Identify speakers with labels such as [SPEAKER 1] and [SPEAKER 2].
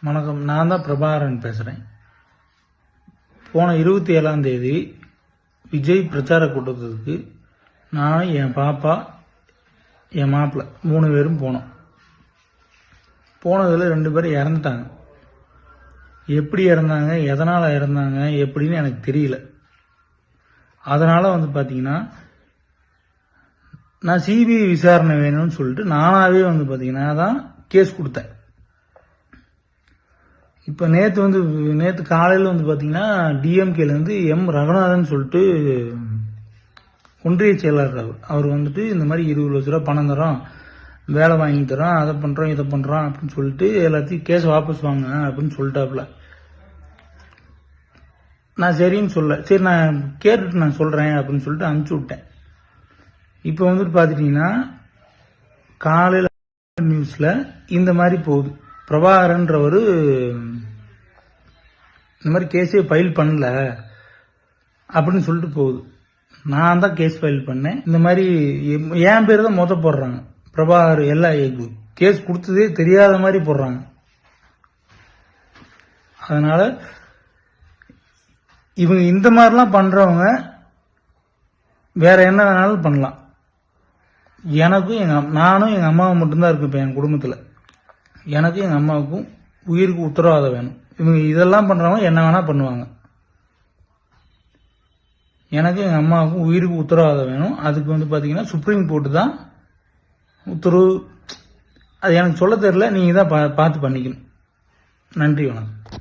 [SPEAKER 1] வணக்கம். நான் தான் பிரபாகரன் பேசுகிறேன். போன 27ஆம் தேதி விஜய் பிரச்சார கூட்டத்துக்கு நான், என் பாப்பா, என் மாப்பிள்ளை 3 பேரும் போனோம். போனதில் 2 பேர் இறந்துட்டாங்க. எப்படி இறந்தாங்க, எதனால் இறந்தாங்க எப்படின்னு எனக்கு தெரியல. அதனால் பார்த்தீங்கன்னா நான் சிபிஐ விசாரணை வேணும்னு சொல்லிட்டு நானாகவே பார்த்தீங்கன்னா தான் கேஸ் கொடுத்தேன். இப்போ நேற்று காலையில் பார்த்தீங்கன்னா டிஎம்கேலேருந்து எம் ரகுநாதன் சொல்லிட்டு ஒன்றிய செயலாளர் அவர் இந்த மாதிரி 20 லட்ச ரூபா பணம் தரோம், வேலை வாங்கி தரோம், அதை பண்ணுறோம் இதை பண்ணுறோம் அப்படின்னு சொல்லிட்டு எல்லாத்தையும் கேஸ் வாபஸ் வாங்க அப்படின்னு சொல்லிட்டாப்புல. நான் சரின்னு சரி நான் கேட்டுட்டு நான் சொல்கிறேன் அப்படின்னு சொல்லிட்டு அனுப்பிச்சி விட்டேன். இப்போ பார்த்துட்டிங்கன்னா காலையில் நியூஸில் இந்த மாதிரி போகுது, பிரபாகரன்றவர் இந்த மாதிரி கேஸே ஃபைல் பண்ணல அப்படின்னு சொல்லிட்டு போகுது. நான் தான் கேஸ் ஃபைல் பண்ணேன். இந்த மாதிரி என் பேர் தான் போடுறாங்க. பிரபாகர் எல்லா கேஸ் கொடுத்ததே தெரியாத மாதிரி போடுறாங்க. அதனால இவங்க இந்த மாதிரிலாம் பண்றவங்க வேற என்ன வேணாலும் பண்ணலாம். நானும் எங்க அம்மாவும் மட்டும்தான் இருக்கு இப்ப என் குடும்பத்தில். எனக்கும் எங்கள் அம்மாவுக்கும் உயிருக்கு உத்தரவாதம் வேணும். இவங்க இதெல்லாம் பண்ணுறவங்க என்ன வேணால் பண்ணுவாங்க. எனக்கு எங்கள் அம்மாவுக்கும் உயிருக்கு உத்தரவாதம் வேணும். அதுக்கு பார்த்தீங்கன்னா சுப்ரீம் கோர்ட்டு தான் உத்தரவு. அது எனக்கு சொல்ல தெரியல, நீங்கள் தான் பார்த்து பண்ணிக்கணும். நன்றி, வணக்கம்.